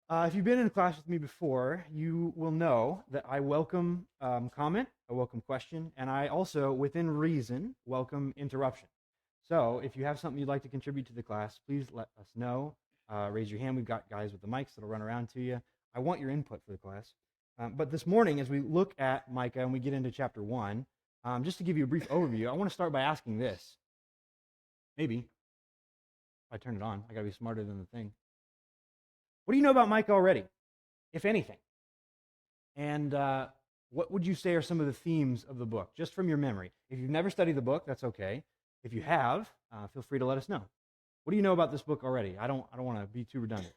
If you've been in class with me before, you will know that I welcome comment, I welcome question, and I also, within reason, welcome interruption. So if you have something you'd like to contribute to the class, please let us know. Raise your hand. We've got guys with the mics that'll run around to you. I want your input for the class. But this morning, as we look at Micah and we get into chapter 1, just to give you a brief overview, I want to start by asking this. Maybe, if I turn it on, I got to be smarter than the thing. What do you know about Micah already, if anything? And what would you say are some of the themes of the book, just from your memory? If you've never studied the book, that's okay. If you have, feel free to let us know. What do you know about this book already? I don't want to be too redundant.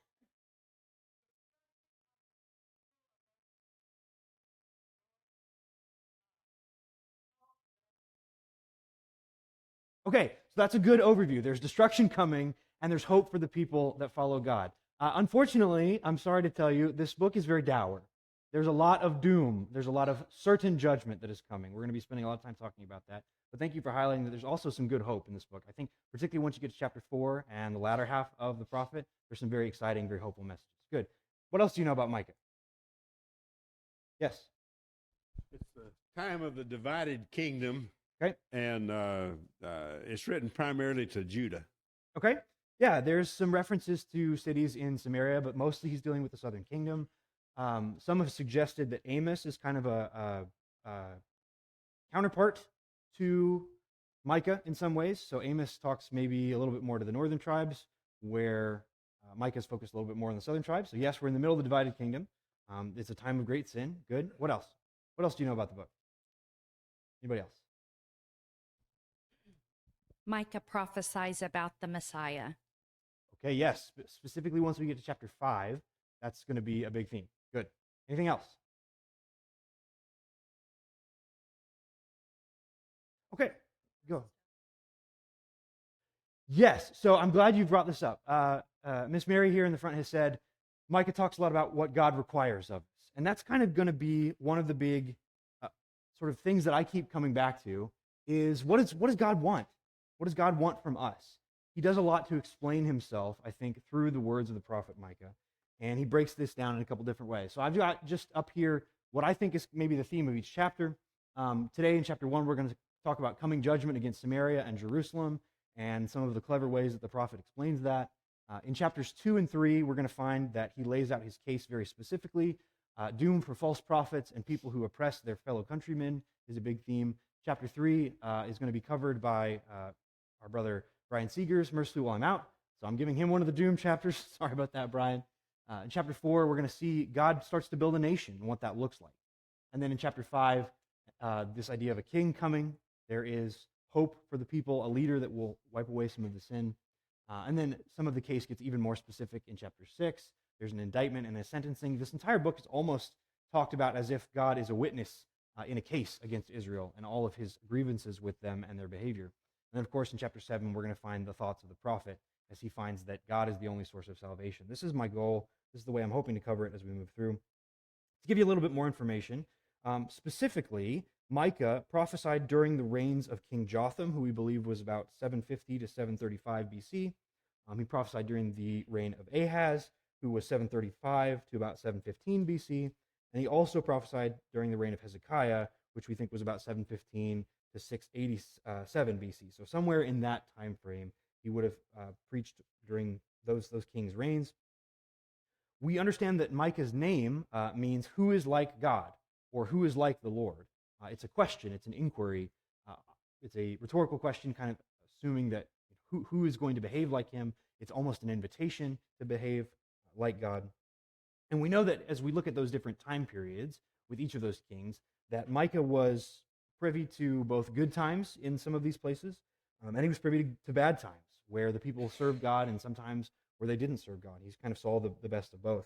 Okay, so that's a good overview. There's destruction coming, and there's hope for the people that follow God. Unfortunately, I'm sorry to tell you, this book is very dour. There's a lot of doom. There's a lot of certain judgment that is coming. We're going to be spending a lot of time talking about that. But thank you for highlighting that there's also some good hope in this book. I think particularly once you get to chapter 4 and the latter half of the prophet, there's some very exciting, very hopeful messages. Good. What else do you know about Micah? Yes. It's the time of the divided kingdom. Okay. And it's written primarily to Judah. Okay. Yeah, there's some references to cities in Samaria, but mostly he's dealing with the southern kingdom. Some have suggested that Amos is kind of a counterpart to Micah in some ways. So Amos talks maybe a little bit more to the northern tribes, where Micah's focused a little bit more on the southern tribes. So yes, we're in the middle of the divided kingdom. It's a time of great sin. Good. What else? What else do you know about the book? Anybody else? Micah prophesies about the Messiah. Okay, yes. Specifically, once we get to chapter 5, that's going to be a big theme. Good. Anything else? Okay, go. Yes, so I'm glad you brought this up. Miss Mary here in the front has said, Micah talks a lot about what God requires of us. And that's kind of going to be one of the big sort of things that I keep coming back to is what does God want? What does God want from us? He does a lot to explain himself, I think, through the words of the prophet Micah. And he breaks this down in a couple different ways. So I've got just up here what I think is maybe the theme of each chapter. Today in chapter 1, we're going to talk about coming judgment against Samaria and Jerusalem and some of the clever ways that the prophet explains that. In chapters 2 and 3, we're going to find that he lays out his case very specifically. Doom for false prophets and people who oppress their fellow countrymen is a big theme. Chapter 3 is going to be covered by our brother Brian Seegers, mercifully while I'm out. So I'm giving him one of the doom chapters. Sorry about that, Brian. In chapter 4, we're going to see God starts to build a nation and what that looks like. And then in chapter 5, this idea of a king coming. There is hope for the people, a leader that will wipe away some of the sin. And then some of the case gets even more specific in chapter 6. There's an indictment and a sentencing. This entire book is almost talked about as if God is a witness in a case against Israel and all of his grievances with them and their behavior. And then, of course, in chapter 7, we're going to find the thoughts of the prophet as he finds that God is the only source of salvation. This is my goal. This is the way I'm hoping to cover it as we move through. To give you a little bit more information, specifically, Micah prophesied during the reigns of King Jotham, who we believe was about 750 to 735 BC. He prophesied during the reign of Ahaz, who was 735 to about 715 BC. And he also prophesied during the reign of Hezekiah, which we think was about 715 to 687 BC. So somewhere in that time frame, he would have preached during those kings' reigns. We understand that Micah's name means who is like God, or who is like the Lord. It's a question, it's an inquiry, it's a rhetorical question, kind of assuming that who is going to behave like him. It's almost an invitation to behave like God. And we know that as we look at those different time periods with each of those kings, that Micah was privy to both good times in some of these places, and he was privy to bad times, where the people served God and sometimes where they didn't serve God. He's kind of saw the best of both.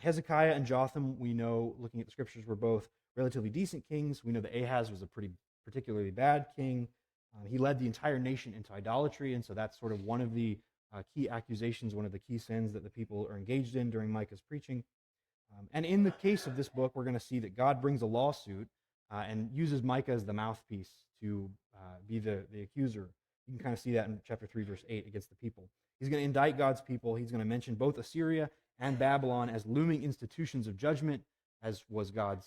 Hezekiah and Jotham, we know, looking at the scriptures, were both relatively decent kings. We know that Ahaz was a particularly bad king. He led the entire nation into idolatry, and so that's sort of one of the key accusations, one of the key sins that the people are engaged in during Micah's preaching. And in the case of this book, we're going to see that God brings a lawsuit and uses Micah as the mouthpiece to be the accuser. You can kind of see that in chapter 3, verse 8, against the people. He's going to indict God's people. He's going to mention both Assyria and Babylon as looming institutions of judgment, as was God's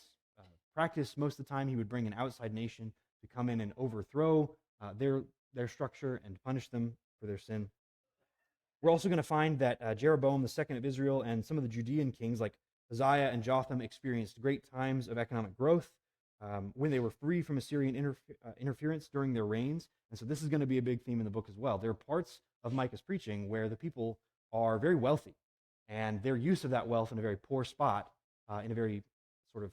practice. Most of the time, he would bring an outside nation to come in and overthrow their structure and punish them for their sin. We're also going to find that Jeroboam, the second of Israel, and some of the Judean kings like Uzziah and Jotham experienced great times of economic growth when they were free from Assyrian interference during their reigns. And so this is going to be a big theme in the book as well. There are parts of Micah's preaching where the people are very wealthy, and their use of that wealth in a very poor spot, in a very sort of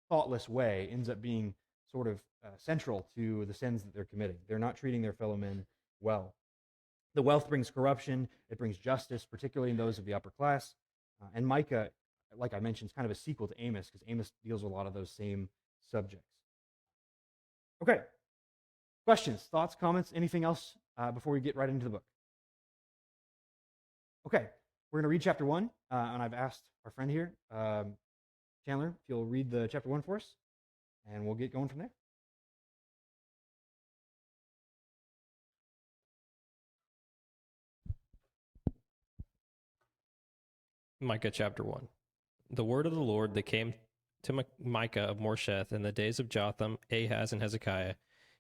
thoughtless way, ends up being sort of central to the sins that they're committing. They're not treating their fellow men well. The wealth brings corruption. It brings justice, particularly in those of the upper class. And Micah, like I mentioned, is kind of a sequel to Amos, because Amos deals with a lot of those same subjects. Okay. Questions, thoughts, comments, anything else before we get right into the book? Okay. We're going to read chapter 1, and I've asked our friend here, Chandler, if you'll read the chapter 1 for us, and we'll get going from there. Micah chapter 1. The word of the Lord that came to Micah of Morsheth in the days of Jotham, Ahaz, and Hezekiah,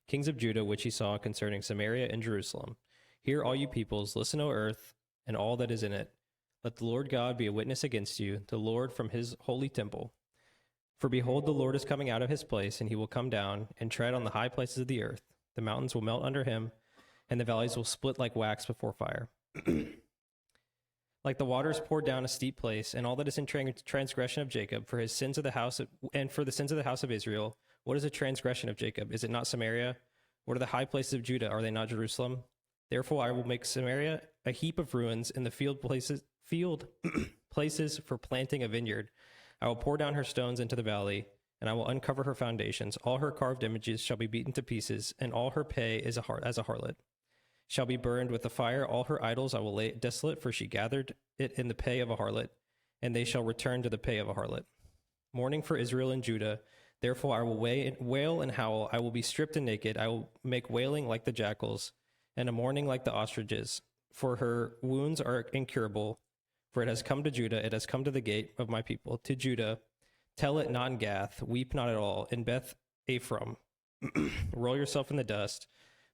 kings of Judah, which he saw concerning Samaria and Jerusalem. Hear, all you peoples, listen, O earth, and all that is in it. Let the Lord God be a witness against you, the Lord from his holy temple. For behold, the Lord is coming out of his place, and he will come down and tread on the high places of the earth. The mountains will melt under him, and the valleys will split like wax before fire. Like the waters poured down a steep place, and all that is in transgression of Jacob, for his sins of the house and for the sins of the house of Israel. What is a transgression of Jacob? Is it not Samaria? What are the high places of Judah? Are they not Jerusalem? Therefore I will make Samaria a heap of ruins, and the field places for planting a vineyard. I will pour down her stones into the valley, and I will uncover her foundations. All her carved images shall be beaten to pieces, and all her pay as a harlot shall be burned with the fire. All her idols I will lay desolate, for she gathered it in the pay of a harlot, and they shall return to the pay of a harlot. Mourning for Israel and Judah, therefore I will wail and howl. I will be stripped and naked. I will make wailing like the jackals, and a mourning like the ostriches. For her wounds are incurable. For it has come to Judah, it has come to the gate of my people. To Judah, tell it not in Gath, weep not at all. In Beth Ephraim, roll yourself in the dust.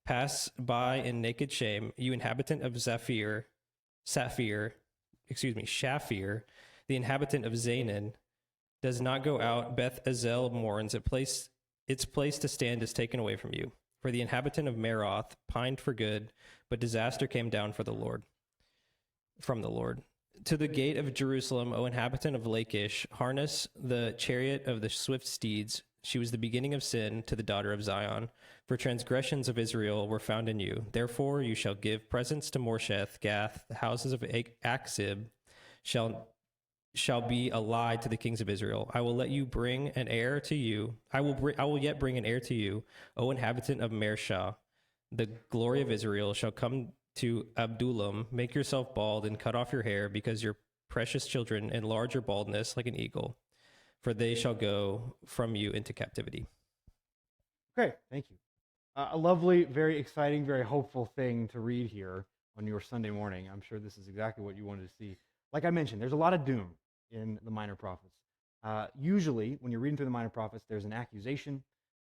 Pass by in naked shame, you inhabitant of Shafir, the inhabitant of Zanan, does not go out. Beth Ezel mourns. Its place to stand is taken away from you. For the inhabitant of Meroth pined for good, but disaster came down from the Lord. To the gate of Jerusalem, O inhabitant of Lachish, harness the chariot of the swift steeds. She was the beginning of sin to the daughter of Zion. For transgressions of Israel were found in you. Therefore you shall give presents to Morsheth, Gath. The houses of Achzib shall be a lie to the kings of Israel. I will let you bring an heir to you. I will yet bring an heir to you, O inhabitant of Mersha. The glory of Israel shall come to Abdullam. Make yourself bald and cut off your hair, because your precious children enlarge your baldness like an eagle, for they shall go from you into captivity. Okay, thank you. A lovely, very exciting, very hopeful thing to read here on your Sunday morning. I'm sure this is exactly what you wanted to see. Like I mentioned, there's a lot of doom in the minor prophets. Usually, when you're reading through the minor prophets, there's an accusation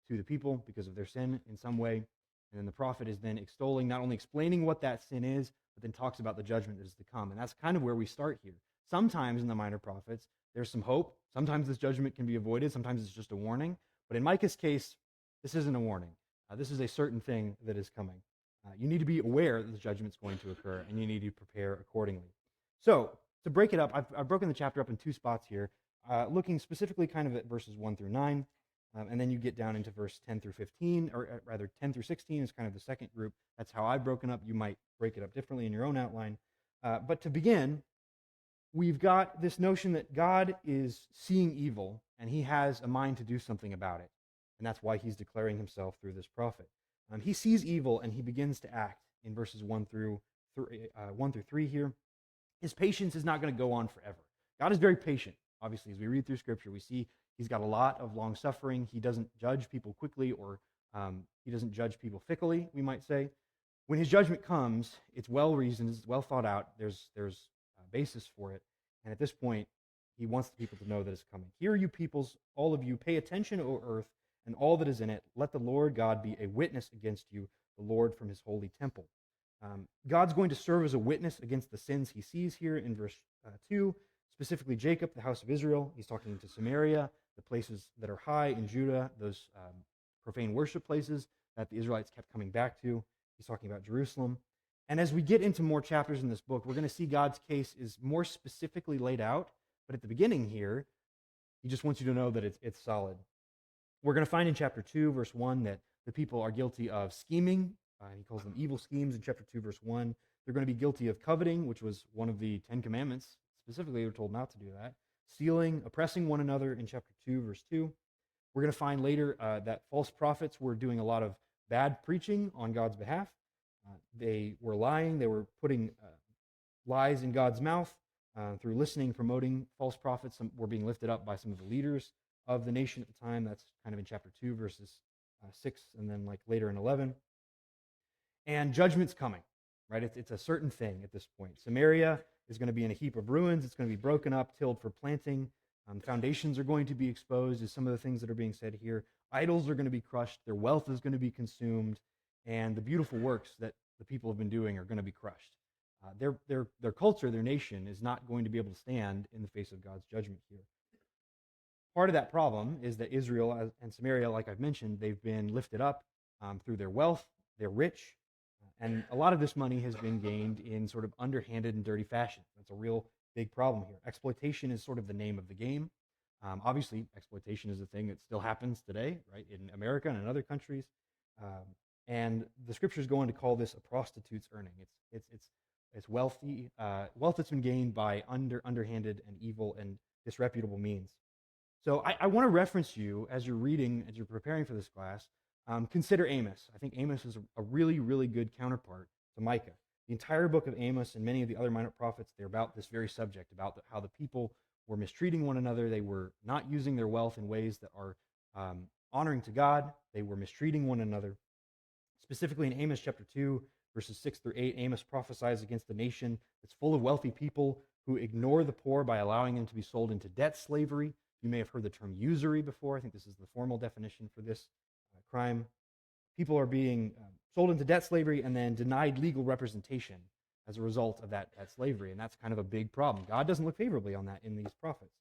to the people because of their sin in some way, and then the prophet is then not only explaining what that sin is, but then talks about the judgment that is to come. And that's kind of where we start here. Sometimes in the minor prophets, there's some hope. Sometimes this judgment can be avoided. Sometimes it's just a warning. But in Micah's case, this isn't a warning. This is a certain thing that is coming. You need to be aware that the judgment's going to occur, and you need to prepare accordingly. So, to break it up, I've broken the chapter up in two spots here, looking specifically kind of at verses 1 through 9, and then you get down into verse 10 through 15, or rather 10 through 16 is kind of the second group. That's how I've broken up. You might break it up differently in your own outline. But to begin, we've got this notion that God is seeing evil, and he has a mind to do something about it. And that's why he's declaring himself through this prophet. He sees evil, and he begins to act in verses 1 through 3 here. His patience is not going to go on forever. God is very patient. Obviously, as we read through Scripture, we see he's got a lot of long suffering. He doesn't judge people quickly, or he doesn't judge people fickly, we might say. When his judgment comes, it's well reasoned, it's well thought out. There's basis for it. And at this point, he wants the people to know that it's coming. Hear, you peoples, all of you, pay attention, O earth, and all that is in it. Let the Lord God be a witness against you, the Lord from his holy temple. God's going to serve as a witness against the sins he sees here in verse 2, specifically Jacob, the house of Israel. He's talking to Samaria, the places that are high in Judah, those profane worship places that the Israelites kept coming back to. He's talking about Jerusalem. And as we get into more chapters in this book, we're going to see God's case is more specifically laid out. But at the beginning here, he just wants you to know that it's solid. We're going to find in chapter 2, verse 1, that the people are guilty of scheming. He calls them evil schemes in chapter 2, verse 1. They're going to be guilty of coveting, which was one of the 10 commandments. Specifically, they're told not to do that. Stealing, oppressing one another in chapter 2, verse 2. We're going to find later that false prophets were doing a lot of bad preaching on God's behalf. They were lying. They were putting lies in God's mouth through listening, promoting false prophets. Some were being lifted up by some of the leaders of the nation at the time. That's kind of in chapter 2, verses 6, and then like later in 11. And judgment's coming, right? It's a certain thing at this point. Samaria is going to be in a heap of ruins. It's going to be broken up, tilled for planting. Foundations are going to be exposed, is some of the things that are being said here. Idols are going to be crushed. Their wealth is going to be consumed. And the beautiful works that the people have been doing are going to be crushed. Their culture, their nation, is not going to be able to stand in the face of God's judgment here. Part of that problem is that Israel and Samaria, like I've mentioned, they've been lifted up through their wealth. They're rich. And a lot of this money has been gained in sort of underhanded and dirty fashion. That's a real big problem here. Exploitation is sort of the name of the game. Obviously, exploitation is a thing that still happens today, right, in America and in other countries. And the scriptures go on to call this a prostitute's earning. It's wealthy wealth that's been gained by underhanded and evil and disreputable means. So I want to reference you as you're reading, as you're preparing for this class. Consider Amos. I think Amos is a really, really good counterpart to Micah. The entire book of Amos and many of the other minor prophets, they're about this very subject, about how the people were mistreating one another. They were not using their wealth in ways that are honoring to God. They were mistreating one another. Specifically in Amos chapter 2, verses 6 through 8, Amos prophesies against the nation that's full of wealthy people who ignore the poor by allowing them to be sold into debt slavery. You may have heard the term usury before. I think this is the formal definition for this crime. People are being sold into debt slavery and then denied legal representation as a result of that slavery, and that's kind of a big problem. God doesn't look favorably on that in these prophets.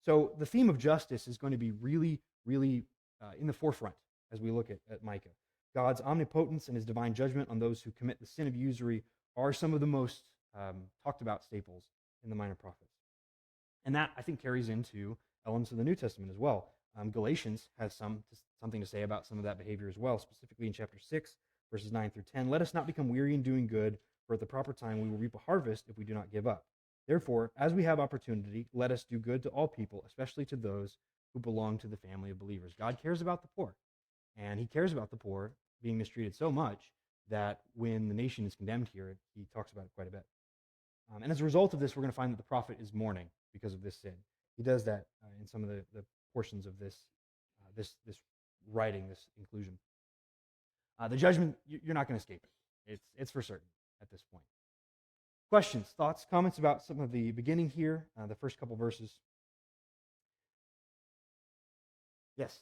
So the theme of justice is going to be really, really in the forefront as we look at Micah. God's omnipotence and his divine judgment on those who commit the sin of usury are some of the most talked about staples in the minor prophets. And that, I think, carries into elements of the New Testament as well. Galatians has something to say about some of that behavior as well, specifically in chapter 6, verses 9 through 10. Let us not become weary in doing good, for at the proper time we will reap a harvest if we do not give up. Therefore, as we have opportunity, let us do good to all people, especially to those who belong to the family of believers. God cares about the poor, and he cares about the poor being mistreated so much that when the nation is condemned here, he talks about it quite a bit. And as a result of this, we're going to find that the prophet is mourning because of this sin. He does that in some of the portions of this writing, this inclusion. The judgment, you're not going to escape it. It's for certain at this point. Questions, thoughts, comments about some of the beginning here, the first couple verses? Yes.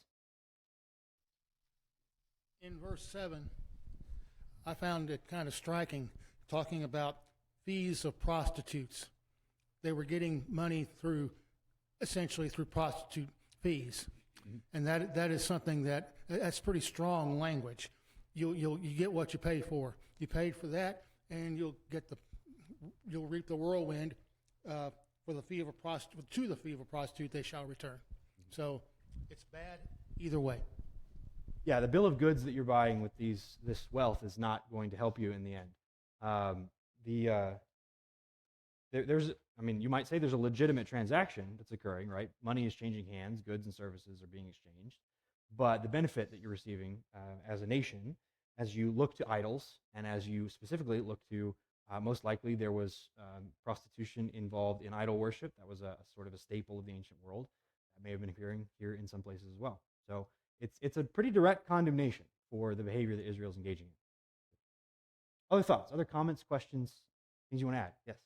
In verse 7, I found it kind of striking, talking about fees of prostitutes. They were getting money essentially through prostitute fees. And that is something that's pretty strong language. You get what you pay for. You paid for that, and you'll reap the whirlwind for the fee of a prostitute. To the fee of a prostitute, they shall return. So it's bad either way. Yeah, the bill of goods that you're buying with this wealth is not going to help you in the end. You might say there's a legitimate transaction that's occurring, right? Money is changing hands, goods and services are being exchanged. But the benefit that you're receiving as a nation, as you look to idols, and as you specifically look to, most likely there was prostitution involved in idol worship. That was a sort of a staple of the ancient world. That may have been appearing here in some places as well. So it's a pretty direct condemnation for the behavior that Israel's engaging in. Other thoughts, other comments, questions, things you want to add? Yes.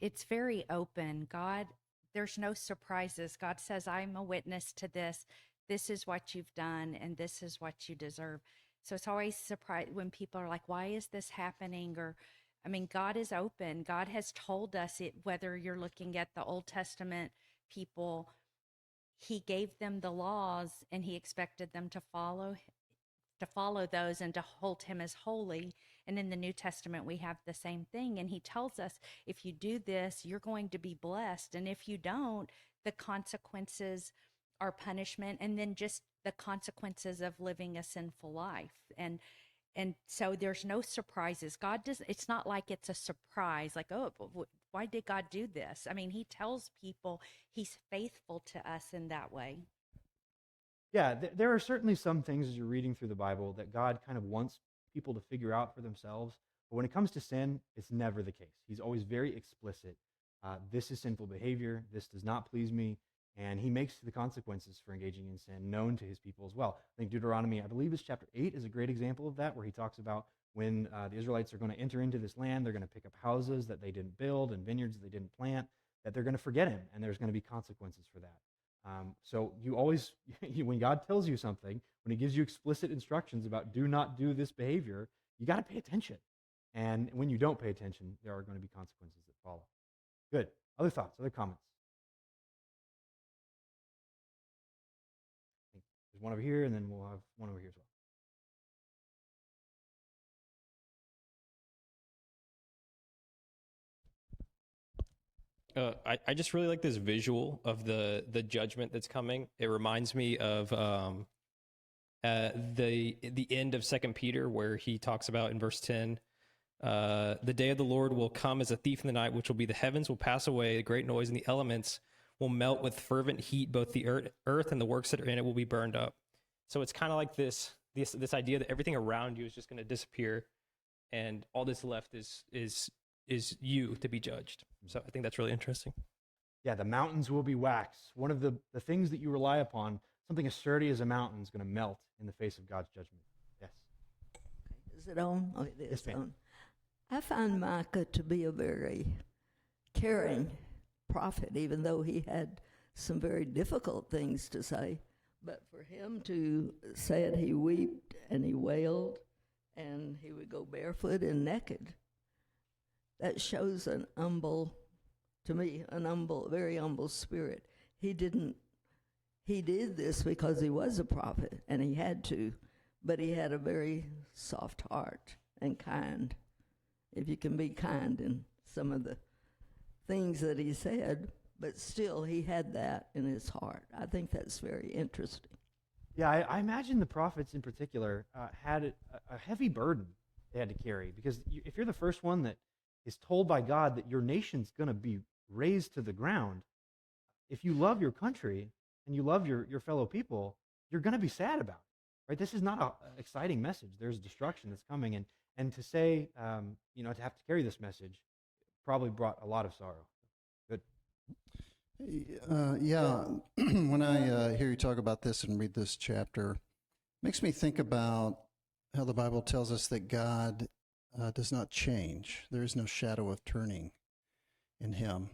It's very open. God, there's no surprises. God says, I'm a witness to this. This is what you've done, and this is what you deserve. So it's always surprised when people are like, why is this happening? Or, I mean, God is open. God has told us it, whether you're looking at the Old Testament people, he gave them the laws and he expected them to follow those and to hold him as holy. And in the New Testament, we have the same thing. And he tells us, if you do this, you're going to be blessed. And if you don't, the consequences are punishment, and then just the consequences of living a sinful life. And so there's no surprises. God does. It's not like it's a surprise, like, oh, why did God do this? I mean, he tells people he's faithful to us in that way. Yeah, there are certainly some things as you're reading through the Bible that God kind of wants people to figure out for themselves. But when it comes to sin, it's never the case. He's always very explicit. This is sinful behavior. This does not please me. And he makes the consequences for engaging in sin known to his people as well. I think Deuteronomy, I believe it's chapter 8, is a great example of that, where he talks about when the Israelites are going to enter into this land, they're going to pick up houses that they didn't build and vineyards that they didn't plant, that they're going to forget him, and there's going to be consequences for that. So you always, when God tells you something, when he gives you explicit instructions about do not do this behavior, you got to pay attention. And when you don't pay attention, there are going to be consequences that follow. Good. Other thoughts, other comments? There's one over here, and then we'll have one over here as well. I just really like this visual of the judgment that's coming. It reminds me of the end of 2 Peter, where he talks about in verse 10, the day of the Lord will come as a thief in the night, which will be the heavens will pass away, a great noise, and the elements will melt with fervent heat. Both the earth and the works that are in it will be burned up. So it's kind of like this idea that everything around you is just going to disappear, and all that's left is you to be judged. So I think that's really interesting. Yeah, the mountains will be wax. One of the things that you rely upon, something as sturdy as a mountain, is going to melt in the face of God's judgment. Yes. Is it on? Oh, it is Yes, ma'am. on. I find Micah to be a very caring prophet, even though he had some very difficult things to say. But for him to say it, he wept and he wailed, and he would go barefoot and naked. That shows an humble, to me, very humble spirit. He did this because he was a prophet, and he had to, but he had a very soft heart and kind. If you can be kind in some of the things that he said, but still he had that in his heart. I think that's very interesting. Yeah, I imagine the prophets in particular had a heavy burden they had to carry, because if you're the first one that is told by God that your nation's going to be razed to the ground, if you love your country and you love your fellow people, you're going to be sad about it, right? This is not an exciting message. There's destruction that's coming, and to say, to have to carry this message probably brought a lot of sorrow. Good. Yeah, when I hear you talk about this and read this chapter, it makes me think about how the Bible tells us that God does not change. There is no shadow of turning in him.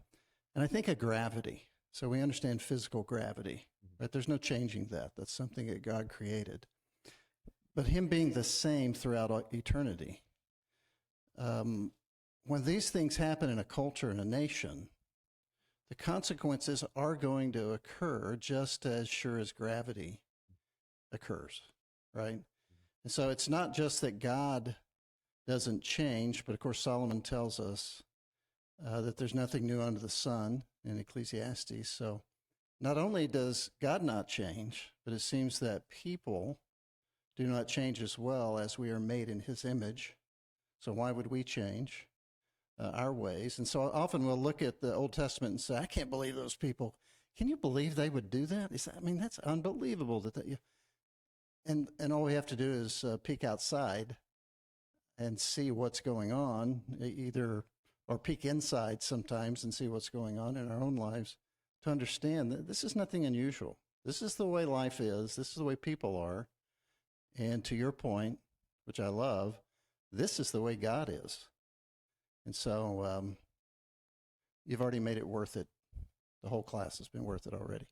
And I think of gravity. So we understand physical gravity, right? There's no changing that. That's something that God created. But him being the same throughout eternity. When these things happen in a culture, in a nation, the consequences are going to occur just as sure as gravity occurs, right? And so it's not just that God doesn't change, but of course Solomon tells us that there's nothing new under the sun in Ecclesiastes. So not only does God not change, but it seems that people do not change as well, as we are made in his image. So why would we change our ways? And so often we'll look at the Old Testament and say, I can't believe those people. Can you believe they would do that? That's unbelievable. And all we have to do is peek outside and see what's going on, or peek inside sometimes and see what's going on in our own lives, to understand that this is nothing unusual. This is the way life is. This is the way people are. And to your point, which I love, this is the way God is. And so you've already made it worth it. The whole class has been worth it already.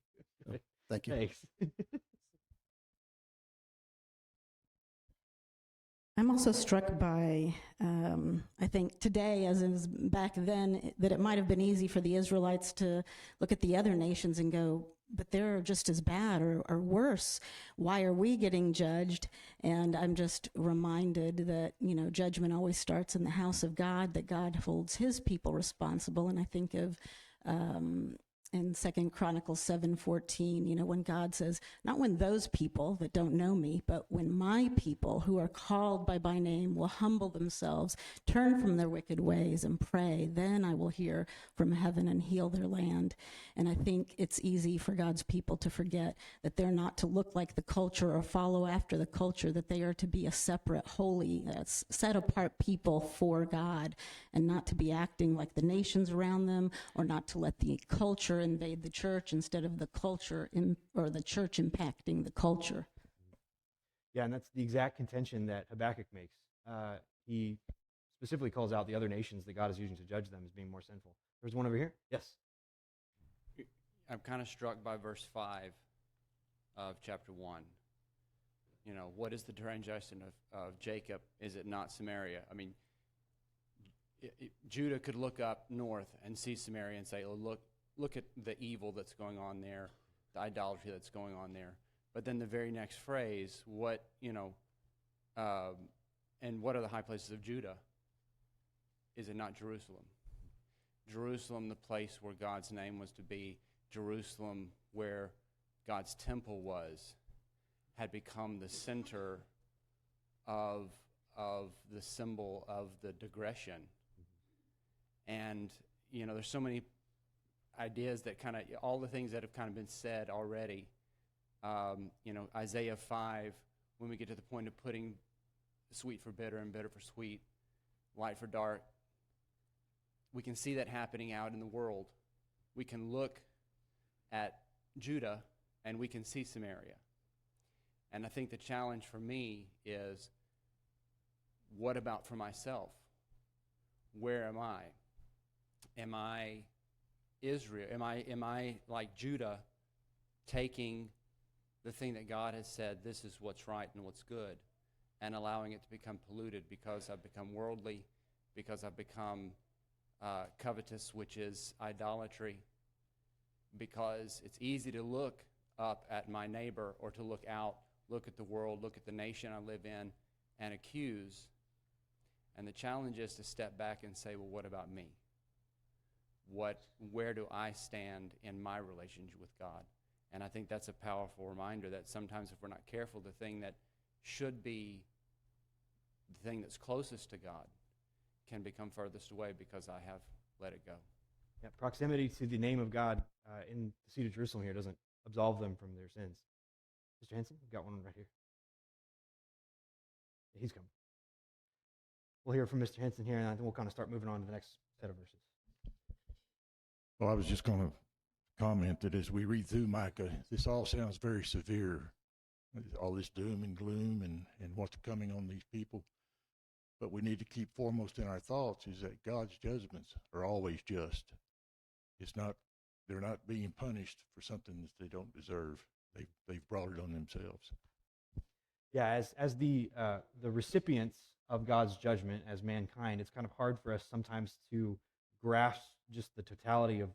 So, thank you. Thanks. I'm also struck by, I think today, as is back then, that it might have been easy for the Israelites to look at the other nations and go, but they're just as bad or worse. Why are we getting judged? And I'm just reminded that, judgment always starts in the house of God, that God holds his people responsible. And I think of in 2 Chronicles 7:14, when God says, not when those people that don't know me, but when my people who are called by my name will humble themselves, turn from their wicked ways and pray, then I will hear from heaven and heal their land. And I think it's easy for God's people to forget that they're not to look like the culture or follow after the culture, that they are to be a separate, holy, set apart people for God, and not to be acting like the nations around them, or not to let the culture invade the church instead of the culture or the church impacting the culture. Yeah, and that's the exact contention that Habakkuk makes. He specifically calls out the other nations that God is using to judge them as being more sinful. There's one over here. Yes. I'm kind of struck by verse 5 of chapter 1. What is the transgression of Jacob? Is it not Samaria? I mean, Judah could look up north and see Samaria and say, oh, look at the evil that's going on there, the idolatry that's going on there. But then the very next phrase, and what are the high places of Judah? Is it not Jerusalem? Jerusalem, the place where God's name was to be, Jerusalem, where God's temple was, had become the center of the symbol of the digression. And, there's so many ideas that kind of, all the things that have kind of been said already. Isaiah 5, when we get to the point of putting sweet for bitter and bitter for sweet, light for dark, we can see that happening out in the world. We can look at Judah and we can see Samaria. And I think the challenge for me is, what about for myself? Where am I? Am I Israel? Am I like Judah, taking the thing that God has said, this is what's right and what's good, and allowing it to become polluted because I've become worldly, because I've become covetous, which is idolatry, because it's easy to look up at my neighbor or to look out, look at the world, look at the nation I live in, and accuse. And the challenge is to step back and say, well, what about me? Where do I stand in my relationship with God? And I think that's a powerful reminder that sometimes if we're not careful, the thing that should be the thing that's closest to God can become furthest away because I have let it go. Yeah, proximity to the name of God in the seat of Jerusalem here doesn't absolve them from their sins. Mr. Henson, we've got one right here. Yeah, he's coming. We'll hear from Mr. Henson here, and then we'll kind of start moving on to the next set of verses. Well, I was just going to comment that as we read through Micah, this all sounds very severe, all this doom and gloom and what's coming on these people. But we need to keep foremost in our thoughts is that God's judgments are always just. They're not being punished for something that they don't deserve. They've brought it on themselves. Yeah, as the recipients of God's judgment as mankind, it's kind of hard for us sometimes to grasp just the totality of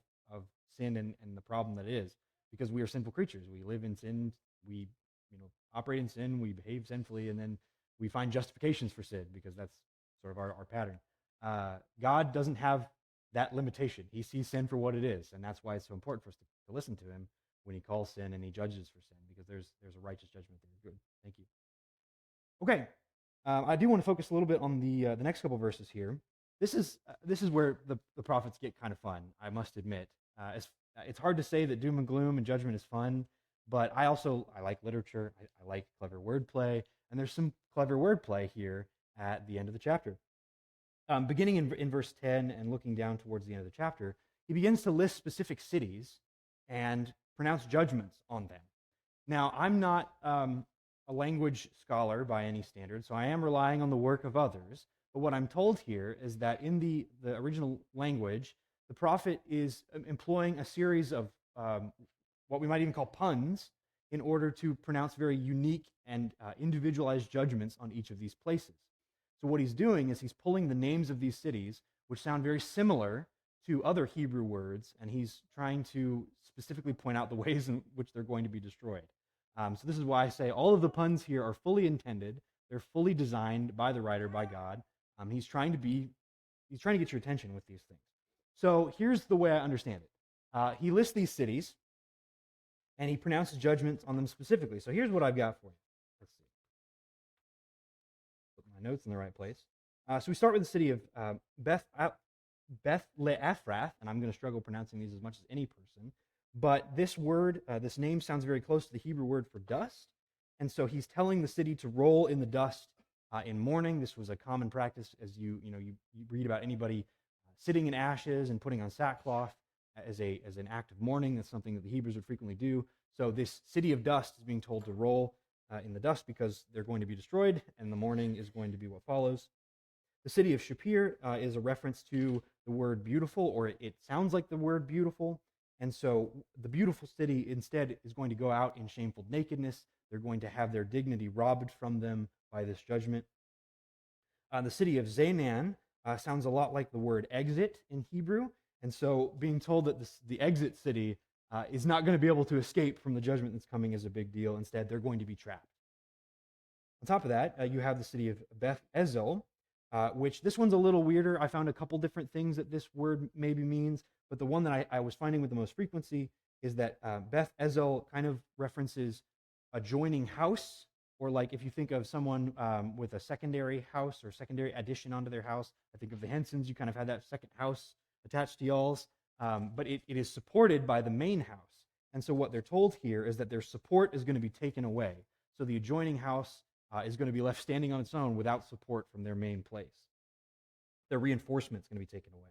sin and the problem that it is, because we are sinful creatures. We live in sin, we operate in sin, we behave sinfully, and then we find justifications for sin because that's sort of our pattern. God doesn't have that limitation. He sees sin for what it is, and that's why it's so important for us to listen to him when he calls sin and he judges for sin, because there's a righteous judgment there. Good. Thank you. Okay. I do want to focus a little bit on the next couple verses here. This is where the prophets get kind of fun, I must admit. It's hard to say that doom and gloom and judgment is fun, but I like literature. I like clever wordplay, and there's some clever wordplay here at the end of the chapter. Beginning in verse 10 and looking down towards the end of the chapter, he begins to list specific cities and pronounce judgments on them. Now, I'm not a language scholar by any standard, so I am relying on the work of others. But what I'm told here is that in the original language, the prophet is employing a series of what we might even call puns in order to pronounce very unique and individualized judgments on each of these places. So what he's doing is he's pulling the names of these cities, which sound very similar to other Hebrew words, and he's trying to specifically point out the ways in which they're going to be destroyed. So this is why I say all of the puns here are fully intended. They're fully designed by the writer, by God. He's trying to get your attention with these things. So here's the way I understand it. He lists these cities, and he pronounces judgments on them specifically. So here's what I've got for you. Let's see. Put my notes in the right place. So we start with the city of Beth Le'ephrath, and I'm going to struggle pronouncing these as much as any person. But this word, this name sounds very close to the Hebrew word for dust. And so he's telling the city to roll in the dust in mourning. This was a common practice as you read about anybody sitting in ashes and putting on sackcloth as an act of mourning. That's something that the Hebrews would frequently do. So this city of dust is being told to roll in the dust because they're going to be destroyed, and the mourning is going to be what follows. The city of Shapir is a reference to the word beautiful, or it sounds like the word beautiful. And so the beautiful city instead is going to go out in shameful nakedness. They're going to have their dignity robbed from them by this judgment. The city of Zaanan sounds a lot like the word exit in Hebrew. And so being told that the exit city is not going to be able to escape from the judgment that's coming is a big deal. Instead, they're going to be trapped. On top of that, you have the city of Beth Ezel, which this one's a little weirder. I found a couple different things that this word maybe means, but the one that I was finding with the most frequency is that Beth Ezel kind of references adjoining house, or like if you think of someone with a secondary house or secondary addition onto their house. I think of the Hensons, you kind of had that second house attached to y'all's, but it is supported by the main house. And so what they're told here is that their support is going to be taken away. So the adjoining house is going to be left standing on its own without support from their main place. Their reinforcement is going to be taken away.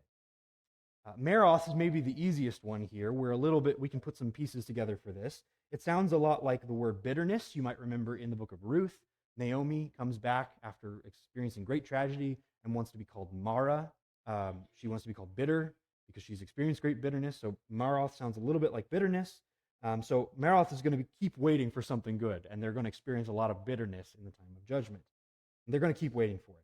Meroth is maybe the easiest one here. We can put some pieces together for this. It sounds a lot like the word bitterness. You might remember in the book of Ruth, Naomi comes back after experiencing great tragedy and wants to be called Mara. She wants to be called bitter because she's experienced great bitterness. So Meroth sounds a little bit like bitterness. So Meroth is going to keep waiting for something good, and they're going to experience a lot of bitterness in the time of judgment. And they're going to keep waiting for it.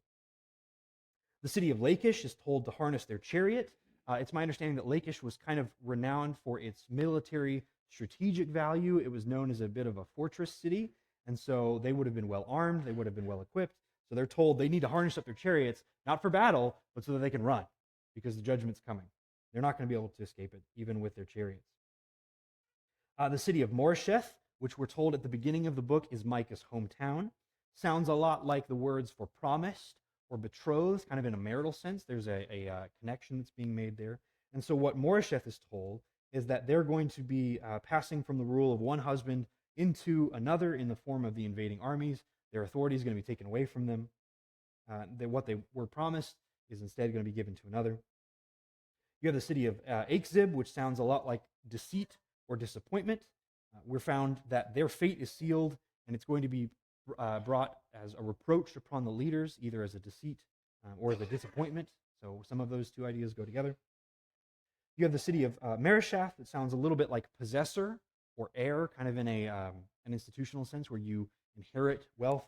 The city of Lachish is told to harness their chariot. It's my understanding that Lachish was kind of renowned for its military strategic value. It was known as a bit of a fortress city, and so they would have been well armed, they would have been well equipped. So they're told they need to harness up their chariots, not for battle, but so that they can run, because the judgment's coming. They're not going to be able to escape it, even with their chariots. The city of Moresheth, which we're told at the beginning of the book is Micah's hometown, sounds a lot like the words for promised or betrothed, kind of in a marital sense. There's a connection that's being made there. And so what Moresheth is told is that they're going to be passing from the rule of one husband into another in the form of the invading armies. Their authority is going to be taken away from them. What they were promised is instead going to be given to another. You have the city of Achzib, which sounds a lot like deceit or disappointment. We're found that their fate is sealed, and it's going to be brought as a reproach upon the leaders, either as a deceit or as a disappointment. So some of those two ideas go together. You have the city of Meresheth that sounds a little bit like possessor or heir, kind of in an institutional sense where you inherit wealth.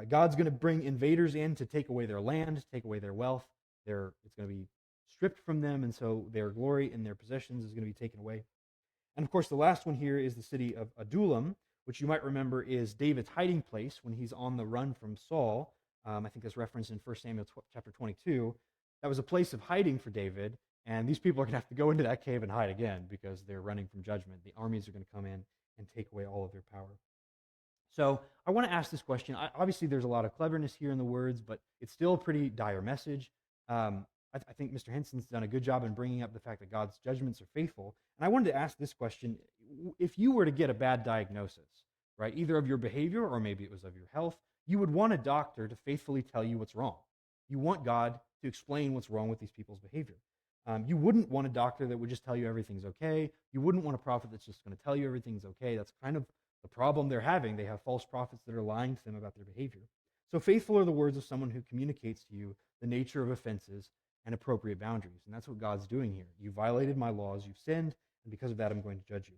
God's going to bring invaders in to take away their land, take away their wealth. It's going to be stripped from them, and so their glory and their possessions is going to be taken away. And of course, the last one here is the city of Adullam, which you might remember is David's hiding place when he's on the run from Saul. I think that's referenced in 1 Samuel chapter 22. That was a place of hiding for David, and these people are going to have to go into that cave and hide again because they're running from judgment. The armies are going to come in and take away all of their power. So I want to ask this question. Obviously, there's a lot of cleverness here in the words, but it's still a pretty dire message. I think Mr. Henson's done a good job in bringing up the fact that God's judgments are faithful. And I wanted to ask this question. If you were to get a bad diagnosis, right, either of your behavior or maybe it was of your health, you would want a doctor to faithfully tell you what's wrong. You want God to explain what's wrong with these people's behavior. You wouldn't want a doctor that would just tell you everything's okay. You wouldn't want a prophet that's just going to tell you everything's okay. That's kind of the problem they're having. They have false prophets that are lying to them about their behavior. So faithful are the words of someone who communicates to you the nature of offenses and appropriate boundaries. And that's what God's doing here. You violated my laws, you've sinned, and because of that, I'm going to judge you.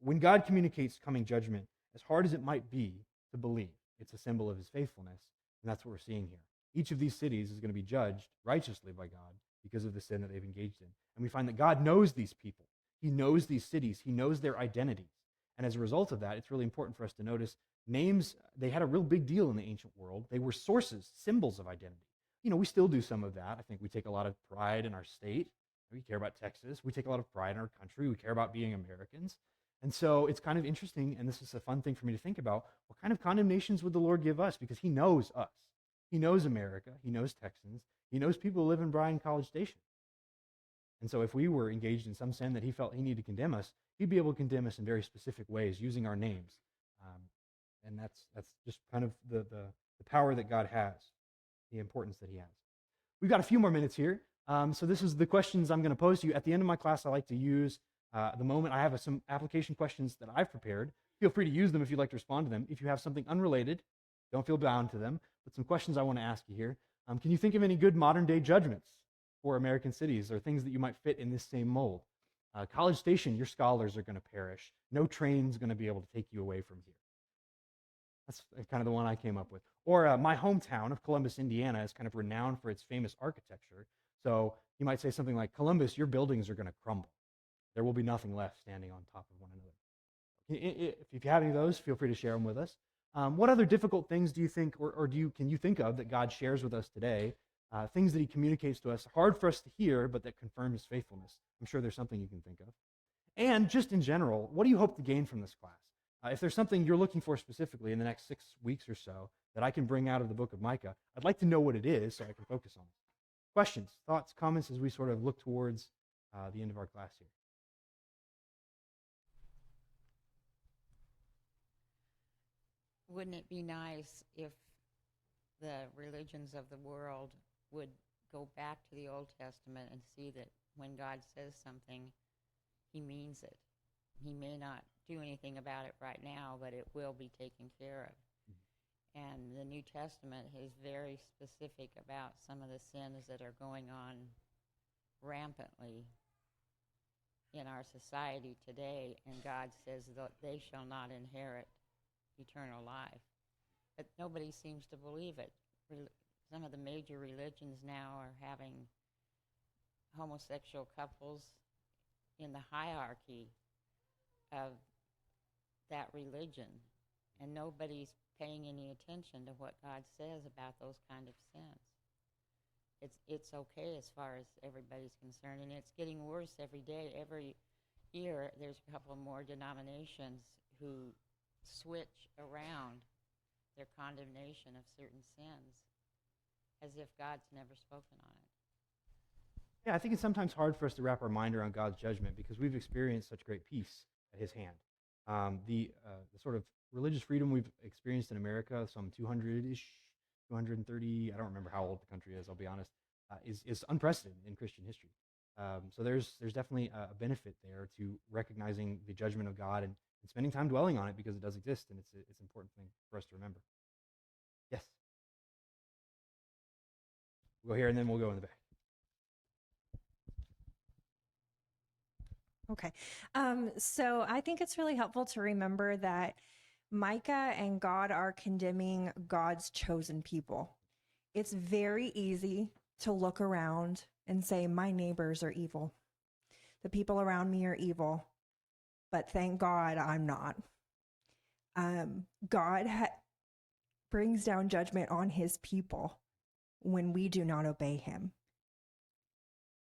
When God communicates coming judgment, as hard as it might be to believe, it's a symbol of his faithfulness, and that's what we're seeing here. Each of these cities is going to be judged righteously by God because of the sin that they've engaged in. And we find that God knows these people. He knows these cities. He knows their identities. And as a result of that, it's really important for us to notice names, they had a real big deal in the ancient world. They were sources, symbols of identity. We still do some of that. I think we take a lot of pride in our state. We care about Texas. We take a lot of pride in our country. We care about being Americans. And so it's kind of interesting, and this is a fun thing for me to think about, what kind of condemnations would the Lord give us? Because he knows us. He knows America. He knows Texans. He knows people who live in Bryan College Station. And so if we were engaged in some sin that he felt he needed to condemn us, he'd be able to condemn us in very specific ways using our names. And that's just kind of the power that God has, the importance that he has. We've got a few more minutes here. So this is the questions I'm going to pose to you. At the end of my class, I like to use the moment. I have some application questions that I've prepared. Feel free to use them if you'd like to respond to them. If you have something unrelated, don't feel bound to them. But some questions I want to ask you here. Can you think of any good modern-day judgments for American cities or things that you might fit in this same mold? College Station, your scholars are going to perish. No train's going to be able to take you away from here. That's kind of the one I came up with. Or my hometown of Columbus, Indiana is kind of renowned for its famous architecture. So you might say something like, Columbus, your buildings are going to crumble. There will be nothing left standing on top of one another. If you have any of those, feel free to share them with us. What other difficult things do you think, or can you think of that God shares with us today? Things that he communicates to us, hard for us to hear, but that confirm his faithfulness. I'm sure there's something you can think of. And just in general, what do you hope to gain from this class? If there's something you're looking for specifically in the next 6 weeks or so that I can bring out of the book of Micah, I'd like to know what it is so I can focus on it. Questions, thoughts, comments as we sort of look towards the end of our class here? Wouldn't it be nice if the religions of the world would go back to the Old Testament and see that when God says something, he means it. He may not do anything about it right now, but it will be taken care of. And the New Testament is very specific about some of the sins that are going on rampantly in our society today, and God says that they shall not inherit eternal life. But nobody seems to believe it. Some of the major religions now are having homosexual couples in the hierarchy of that religion, and nobody's paying any attention to what God says about those kind of sins. It's okay as far as everybody's concerned, and it's getting worse every day. Every year there's a couple more denominations who switch around their condemnation of certain sins as if God's never spoken on it. Yeah, I think it's sometimes hard for us to wrap our mind around God's judgment because we've experienced such great peace at his hand. The sort of religious freedom we've experienced in America, some 200-ish, 230, I don't remember how old the country is, I'll be honest, is unprecedented in Christian history. So there's definitely a benefit there to recognizing the judgment of God and spending time dwelling on it because it does exist, and it's an important thing for us to remember. Yes? We'll go here, and then we'll go in the back. Okay. So I think it's really helpful to remember that Micah and God are condemning God's chosen people. It's very easy to look around and say, my neighbors are evil. The people around me are evil. But thank God I'm not. God brings down judgment on his people when we do not obey him.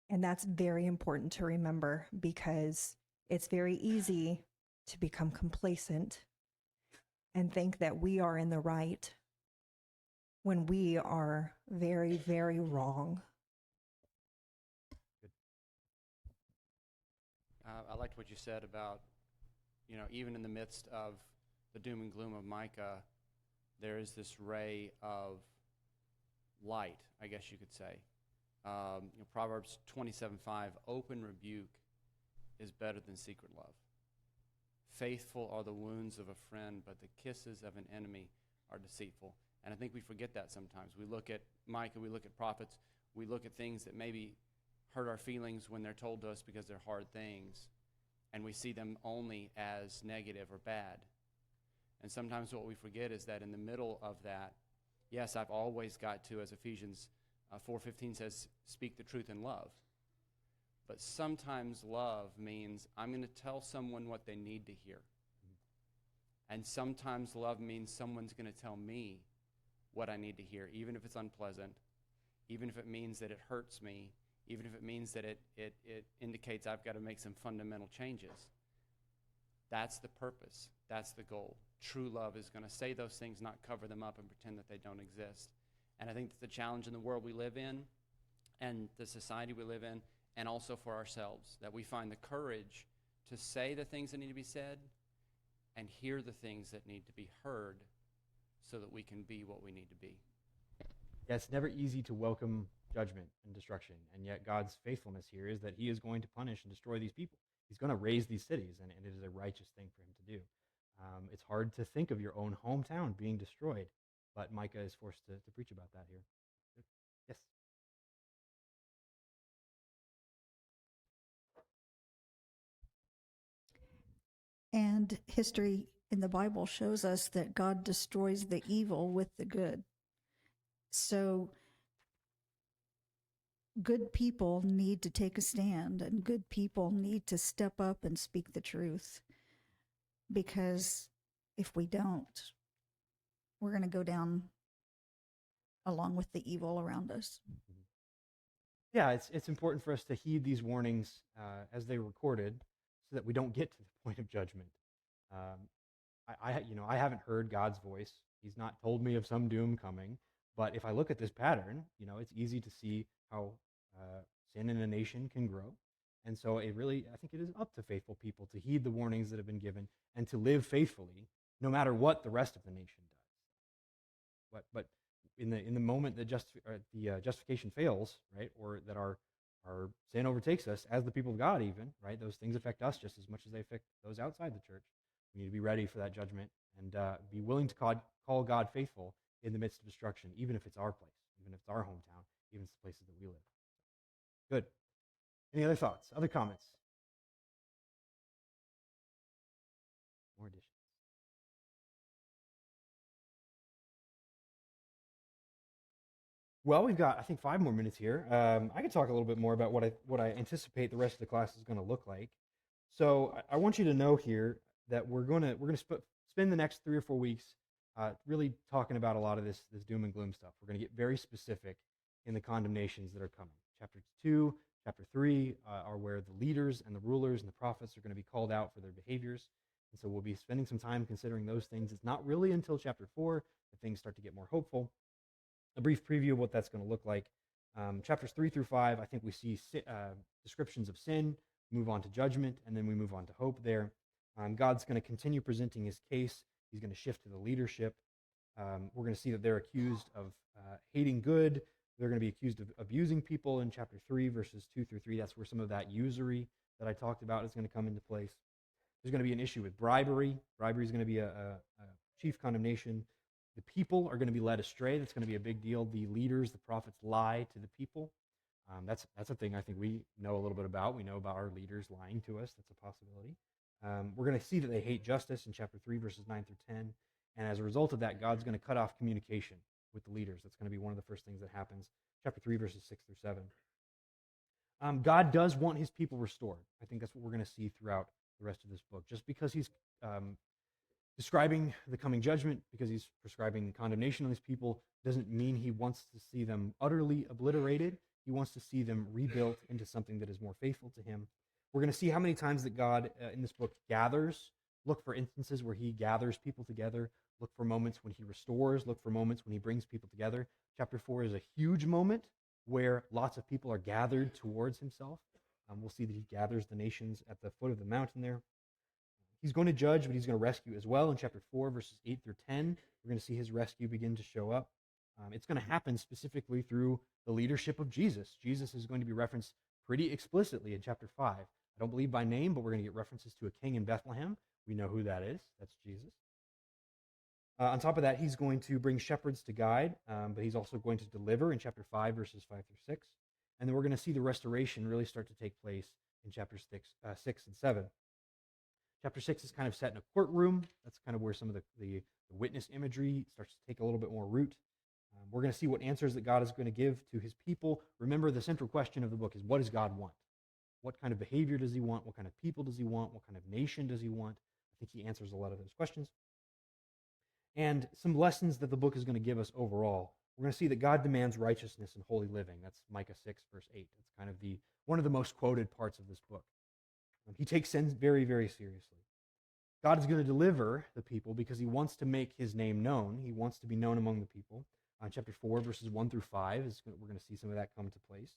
And that's very important to remember because it's very easy to become complacent and think that we are in the right when we are very, very wrong. I liked what you said about, even in the midst of the doom and gloom of Micah, there is this ray of light, I guess you could say. Proverbs 27:5, open rebuke is better than secret love. Faithful are the wounds of a friend, but the kisses of an enemy are deceitful. And I think we forget that sometimes. We look at Micah, we look at prophets, We look at things that maybe hurt our feelings when they're told to us because they're hard things, and we see them only as negative or bad. And sometimes what we forget is that in the middle of that, yes, I've always got to, as Ephesians 4:15 says, speak the truth in love. But sometimes love means I'm going to tell someone what they need to hear. And sometimes love means someone's going to tell me what I need to hear, even if it's unpleasant, even if it means that it hurts me, even if it means that it indicates I've got to make some fundamental changes. That's the purpose. That's the goal. True love is going to say those things, not cover them up and pretend that they don't exist. And I think that's the challenge in the world we live in and the society we live in, and also for ourselves, that we find the courage to say the things that need to be said and hear the things that need to be heard so that we can be what we need to be. Yeah, it's never easy to welcome judgment and destruction, and yet God's faithfulness here is that he is going to punish and destroy these people. He's going to raise these cities, and it is a righteous thing for him to do. It's hard to think of your own hometown being destroyed, but Micah is forced to preach about that here. Yes? And history in the Bible shows us that God destroys the evil with the good. So good people need to take a stand, and good people need to step up and speak the truth. Because if we don't, we're going to go down along with the evil around us. Yeah, it's important for us to heed these warnings as they were recorded, so that we don't get to the point of judgment. I haven't heard God's voice. He's not told me of some doom coming. But if I look at this pattern, it's easy to see how sin in a nation can grow. And so I think it is up to faithful people to heed the warnings that have been given and to live faithfully, no matter what the rest of the nation does. But in the moment that justification fails, right, or that our sin overtakes us as the people of God, even, right, those things affect us just as much as they affect those outside the church. We need to be ready for that judgment and be willing to call God faithful in the midst of destruction, even if it's our place, even if it's our hometown, even if it's the places that we live. Good. Any other thoughts? Other comments? More additions? Well, we've got, I think, 5 more minutes here. I could talk a little bit more about what I anticipate the rest of the class is going to look like. So I want you to know here that we're going to spend the next 3 or 4 weeks really talking about a lot of this doom and gloom stuff. We're going to get very specific in the condemnations that are coming. Chapter 2, chapter 3 are where the leaders and the rulers and the prophets are going to be called out for their behaviors. And so we'll be spending some time considering those things. It's not really until chapter 4 that things start to get more hopeful. A brief preview of what that's going to look like. Chapters 3 through 5, I think we see descriptions of sin, move on to judgment, and then we move on to hope there. God's going to continue presenting his case. He's going to shift to the leadership. We're going to see that they're accused of hating good. They're going to be accused of abusing people in chapter 3, verses 2 through 3. That's where some of that usury that I talked about is going to come into place. There's going to be an issue with bribery. Bribery is going to be a chief condemnation. The people are going to be led astray. That's going to be a big deal. The leaders, the prophets, lie to the people. That's a thing I think we know a little bit about. We know about our leaders lying to us. That's a possibility. We're going to see that they hate justice in chapter 3, verses 9 through 10. And as a result of that, God's going to cut off communication with the leaders. That's going to be one of the first things that happens. Chapter 3, verses 6 through 7. God does want his people restored. I think that's what we're going to see throughout the rest of this book. Just because he's describing the coming judgment, because he's prescribing condemnation on these people, doesn't mean he wants to see them utterly obliterated. He wants to see them rebuilt into something that is more faithful to him. We're going to see how many times that God in this book gathers. Look for instances where he gathers people together. Look for moments when he restores. Look for moments when he brings people together. Chapter 4 is a huge moment where lots of people are gathered towards himself. We'll see that he gathers the nations at the foot of the mountain there. He's going to judge, but he's going to rescue as well. In chapter 4, verses 8 through 10, we're going to see his rescue begin to show up. It's going to happen specifically through the leadership of Jesus. Jesus is going to be referenced pretty explicitly in chapter 5. I don't believe by name, but we're going to get references to a king in Bethlehem. We know who that is. That's Jesus. On top of that, he's going to bring shepherds to guide, but he's also going to deliver in chapter 5, verses 5 through 6. And then we're going to see the restoration really start to take place in chapters 6 and 7. Chapter 6 is kind of set in a courtroom. That's kind of where some of the witness imagery starts to take a little bit more root. We're going to see what answers that God is going to give to his people. Remember, the central question of the book is, what does God want? What kind of behavior does he want? What kind of people does he want? What kind of nation does he want? I think he answers a lot of those questions. And some lessons that the book is going to give us overall. We're going to see that God demands righteousness and holy living. That's Micah 6, verse 8. It's kind of one of the most quoted parts of this book. He takes sin very, very seriously. God is going to deliver the people because he wants to make his name known. He wants to be known among the people. Chapter 4, verses 1 through 5, we're going to see some of that come to place.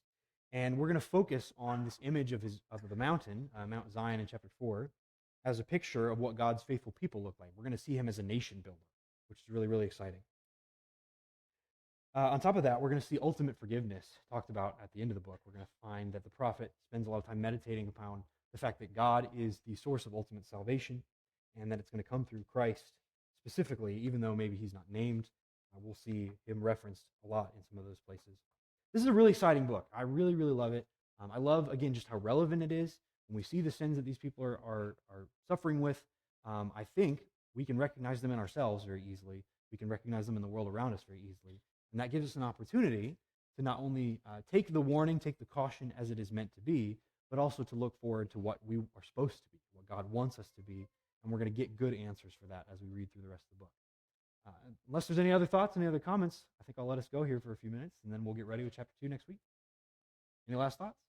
And we're going to focus on this image of the mountain, Mount Zion in chapter 4, as a picture of what God's faithful people look like. We're going to see him as a nation builder, which is really, really exciting. On top of that, we're going to see ultimate forgiveness talked about at the end of the book. We're going to find that the prophet spends a lot of time meditating upon the fact that God is the source of ultimate salvation and that it's going to come through Christ specifically, even though maybe he's not named. We'll see him referenced a lot in some of those places. This is a really exciting book. I really, really love it. I love, again, just how relevant it is. When we see the sins that these people are suffering with, I think we can recognize them in ourselves very easily. We can recognize them in the world around us very easily. And that gives us an opportunity to not only take the warning, take the caution as it is meant to be, but also to look forward to what we are supposed to be, what God wants us to be. And we're going to get good answers for that as we read through the rest of the book. Unless there's any other thoughts, any other comments, I think I'll let us go here for a few minutes, and then we'll get ready with chapter 2 next week. Any last thoughts?